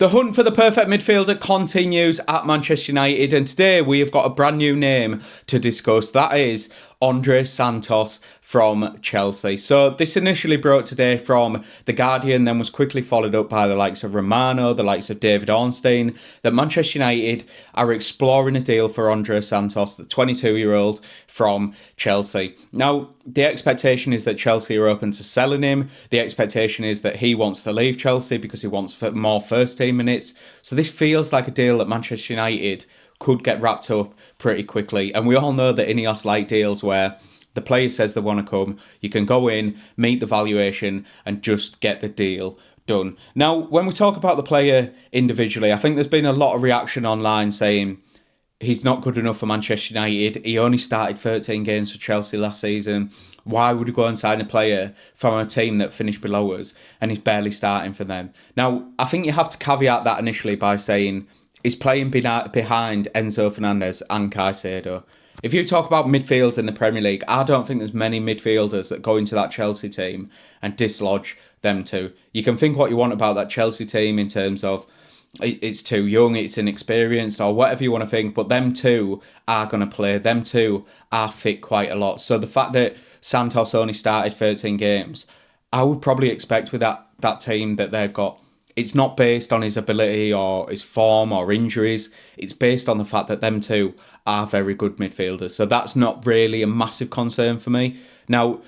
The hunt for the perfect midfielder continues at Manchester United, and today we have got a brand new name to discuss. That is Andrey Santos from Chelsea. So this initially broke today from The Guardian, then was quickly followed up by the likes of Romano, the likes of David Ornstein, that Manchester United are exploring a deal for Andrey Santos, the 22-year-old from Chelsea. Now, the expectation is that Chelsea are open to selling him. The expectation is that he wants to leave Chelsea because he wants more first-team minutes. So this feels like a deal that Manchester United could get wrapped up pretty quickly. And we all know that Ineos like deals where the player says they want to come, you can go in, meet the valuation, and just get the deal done. Now, when we talk about the player individually, I think there's been a lot of reaction online saying he's not good enough for Manchester United. He only started 13 games for Chelsea last season. Why would we go and sign a player from a team that finished below us and he's barely starting for them? Now, I think you have to caveat that initially by saying he's playing behind Enzo Fernandez and Caicedo. If you talk about midfields in the Premier League, I don't think there's many midfielders that go into that Chelsea team and dislodge them two. You can think what you want about that Chelsea team in terms of it's too young, it's inexperienced, or whatever you want to think, but them two are going to play. Them two are fit quite a lot. So the fact that Santos only started 13 games, I would probably expect with that team that they've got, it's not based on his ability or his form or injuries. It's based on the fact that them two are very good midfielders. So that's not really a massive concern for me. Now,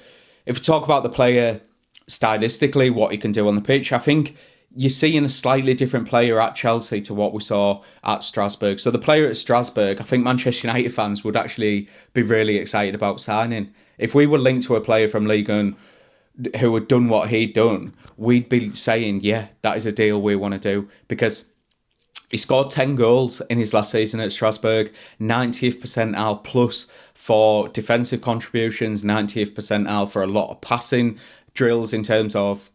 if we talk about the player stylistically, what he can do on the pitch, I think you're seeing a slightly different player at Chelsea to what we saw at Strasbourg. So the player at Strasbourg, I think Manchester United fans would actually be really excited about signing. If we were linked to a player from Ligue 1 who had done what he'd done, we'd be saying, yeah, that is a deal we want to do, because he scored 10 goals in his last season at Strasbourg, 90th percentile plus for defensive contributions, 90th percentile for a lot of passing drills in terms of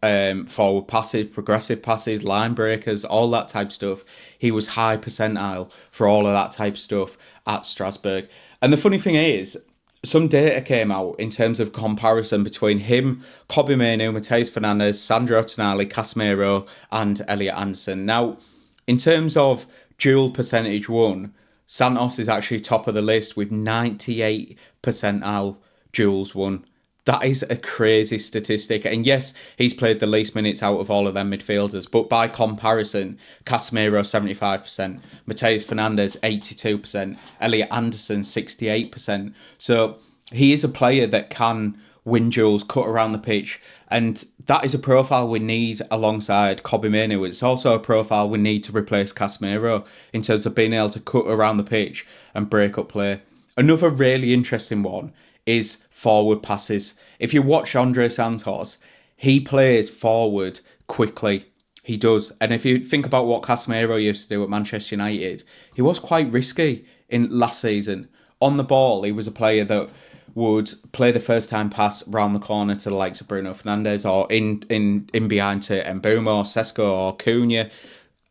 forward passes, progressive passes, line breakers, all that type of stuff. He was high percentile for all of that type of stuff at Strasbourg. And the funny thing is, some data came out in terms of comparison between him, Kobbie Mainoo, Matheus Fernandes, Sandro Tonali, Casemiro, and Elliot Anderson. Now, in terms of dual percentage won, Santos is actually top of the list with 98 percentile duels won. That is a crazy statistic. And yes, he's played the least minutes out of all of them midfielders. But by comparison, Casemiro 75%, Matheus Fernandes 82%, Elliot Anderson 68%. So he is a player that can win duels, cut around the pitch. And that is a profile we need alongside Kobbie Mainoo. It's also a profile we need to replace Casemiro in terms of being able to cut around the pitch and break up play. Another really interesting one is forward passes. If you watch Andrey Santos, he plays forward quickly. He does. And if you think about what Casemiro used to do at Manchester United, he was quite risky in last season. On the ball, he was a player that would play the first time pass round the corner to the likes of Bruno Fernandes, or in behind to Mbeumo or Sesko or Cunha.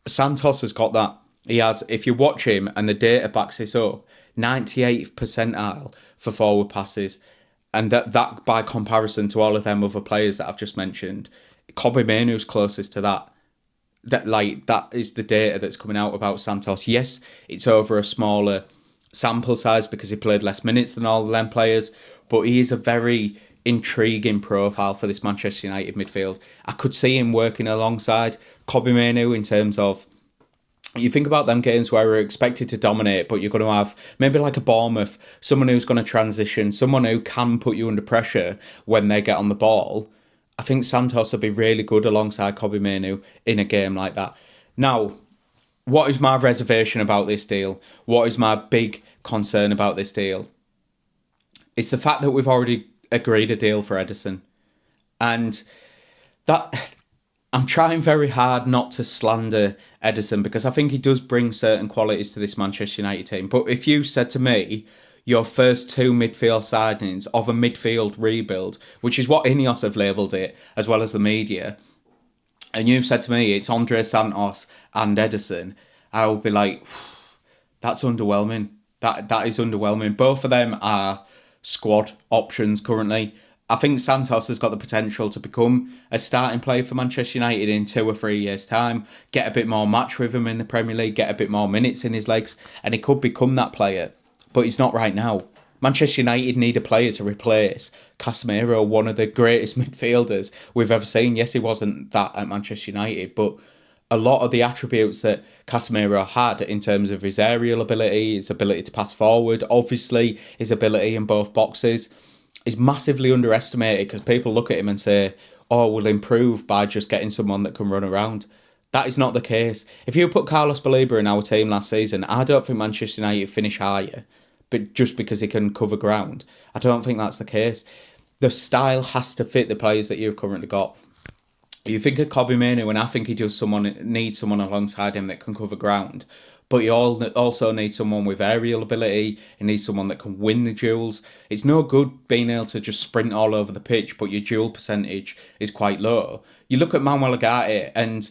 Santos has got that. He has, if you watch him, and the data backs this up, 98th percentile for forward passes. And that by comparison to all of them other players that I've just mentioned, Kobbie Mainoo's closest to that. That is the data that's coming out about Santos. Yes, it's over a smaller sample size because he played less minutes than all of them players, but he is a very intriguing profile for this Manchester United midfield. I could see him working alongside Kobbie Mainoo in terms of, you think about them games where we're expected to dominate, but you're going to have maybe like a Bournemouth, someone who's going to transition, someone who can put you under pressure when they get on the ball. I think Santos will be really good alongside Kobbie Mainoo in a game like that. Now, what is my reservation about this deal? What is my big concern about this deal? It's the fact that we've already agreed a deal for Ederson. And that, I'm trying very hard not to slander Ederson because I think he does bring certain qualities to this Manchester United team. But if you said to me, your first two midfield signings of a midfield rebuild, which is what Ineos have labelled it, as well as the media, and you said to me it's Andrey Santos and Ederson, I would be like, that's underwhelming. That is underwhelming. Both of them are squad options currently. I think Santos has got the potential to become a starting player for Manchester United in 2 or 3 years' time, get a bit more match rhythm in the Premier League, get a bit more minutes in his legs, and he could become that player. But he's not right now. Manchester United need a player to replace Casemiro, one of the greatest midfielders we've ever seen. Yes, he wasn't that at Manchester United, but a lot of the attributes that Casemiro had in terms of his aerial ability, his ability to pass forward, obviously his ability in both boxes, is massively underestimated because people look at him and say, oh, we'll improve by just getting someone that can run around. That is not the case. If you put Carlos Baleba in our team last season, I don't think Manchester United finish higher, but just because he can cover ground. I don't think that's the case. The style has to fit the players that you've currently got. You think of Kobe Mainoo, and I think he just needs someone alongside him that can cover ground. But you also need someone with aerial ability. You need someone that can win the duels. It's no good being able to just sprint all over the pitch, but your duel percentage is quite low. You look at Manuel Ugarte, and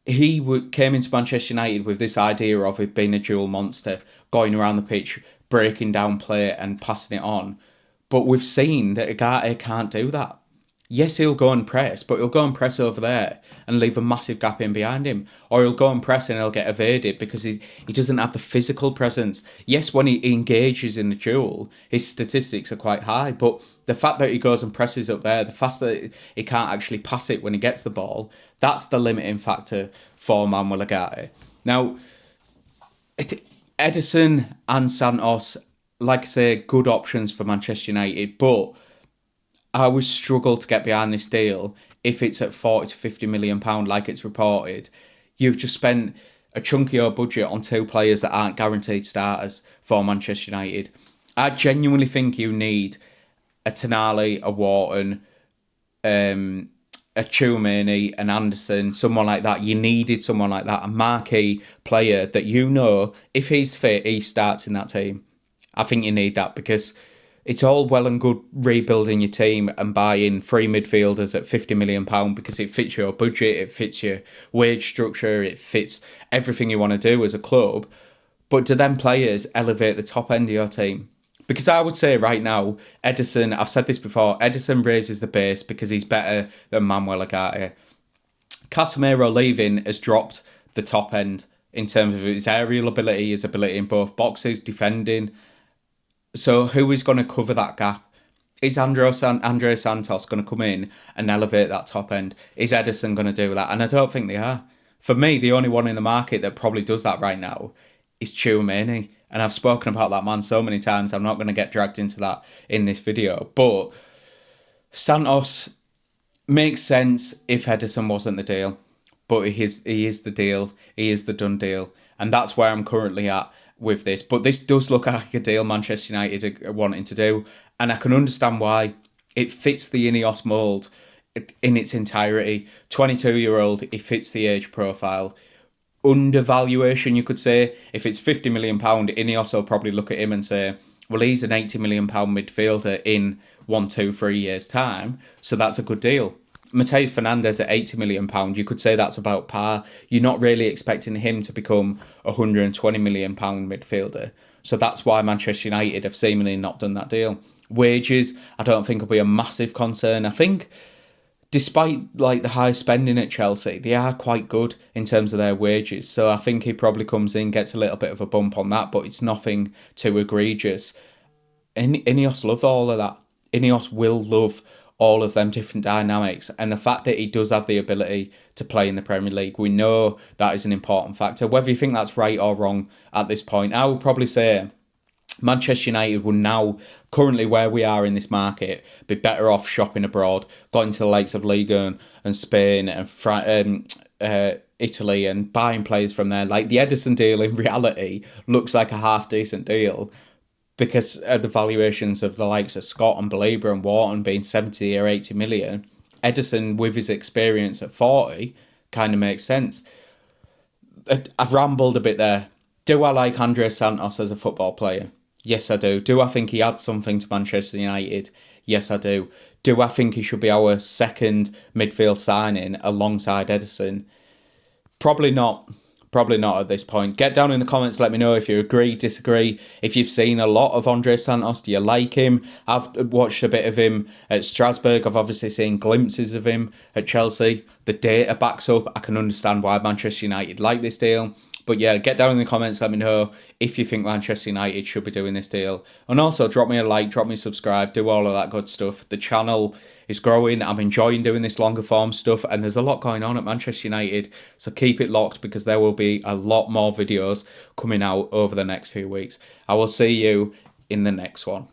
he came into Manchester United with this idea of it being a duel monster, going around the pitch, breaking down play and passing it on. But we've seen that Ugarte can't do that. Yes, he'll go and press, but he'll go and press over there and leave a massive gap in behind him. Or he'll go and press and he'll get evaded because he doesn't have the physical presence. Yes, when he engages in the duel, his statistics are quite high, but the fact that he goes and presses up there, the fact that he can't actually pass it when he gets the ball, that's the limiting factor for Manuel Ugarte. Now, Ederson and Santos, like I say, good options for Manchester United, but I would struggle to get behind this deal if it's at 40 to 50 million pound, like it's reported. You've just spent a chunky old budget on two players that aren't guaranteed starters for Manchester United. I genuinely think you need a Tonali, a Wharton, a Tchouameni, an Anderson, someone like that. You needed someone like that, a marquee player that you know, if he's fit, he starts in that team. I think you need that because it's all well and good rebuilding your team and buying three midfielders at £50 million because it fits your budget, it fits your wage structure, it fits everything you want to do as a club. But do them players elevate the top end of your team? Because I would say right now, Ederson, I've said this before, Ederson raises the base because he's better than Manuel Ugarte. Casemiro leaving has dropped the top end in terms of his aerial ability, his ability in both boxes, defending. So who is going to cover that gap? Is Andrey Santos going to come in and elevate that top end? Is Ederson going to do that? And I don't think they are. For me, the only one in the market that probably does that right now is Tchouameni. And I've spoken about that man so many times, I'm not going to get dragged into that in this video. But Santos makes sense if Ederson wasn't the deal. But he is the deal. He is the done deal. And that's where I'm currently at with this. But this does look like a deal Manchester United are wanting to do. And I can understand why. It fits the Ineos mould in its entirety. 22-year-old, it fits the age profile. Undervaluation, you could say. If it's £50 million, Ineos will probably look at him and say, well, he's an £80 million midfielder in 1, 2, 3 years' time. So that's a good deal. Matheus Fernandes at £80 million, you could say that's about par. You're not really expecting him to become a £120 million midfielder. So that's why Manchester United have seemingly not done that deal. Wages, I don't think will be a massive concern. I think despite like the high spending at Chelsea, they are quite good in terms of their wages. So I think he probably comes in, gets a little bit of a bump on that, but it's nothing too egregious. Ineos love all of that. Ineos will love all of them different dynamics, and the fact that he does have the ability to play in the Premier League, we know that is an important factor. Whether you think that's right or wrong at this point, I would probably say Manchester United will now, currently where we are in this market, be better off shopping abroad, going to the likes of Liga and Spain and Italy and buying players from there. Like the Ederson deal in reality looks like a half decent deal, because of the valuations of the likes of Scott and Baleba and Wharton being 70 or 80 million, Ederson with his experience at 40 kind of makes sense. I've rambled a bit there. Do I like Andrey Santos as a football player? Yes, I do. Do I think he adds something to Manchester United? Yes, I do. Do I think he should be our second midfield signing alongside Ederson? Probably not. Probably not at this point. Get down in the comments, let me know if you agree, disagree, if you've seen a lot of Andrey Santos, do you like him? I've watched a bit of him at Strasbourg, I've obviously seen glimpses of him at Chelsea. The data backs up, I can understand why Manchester United like this deal. But yeah, get down in the comments, let me know if you think Manchester United should be doing this deal. And also, drop me a like, drop me a subscribe, do all of that good stuff. The channel is growing. I'm enjoying doing this longer form stuff, and there's a lot going on at Manchester United. So keep it locked, because there will be a lot more videos coming out over the next few weeks. I will see you in the next one.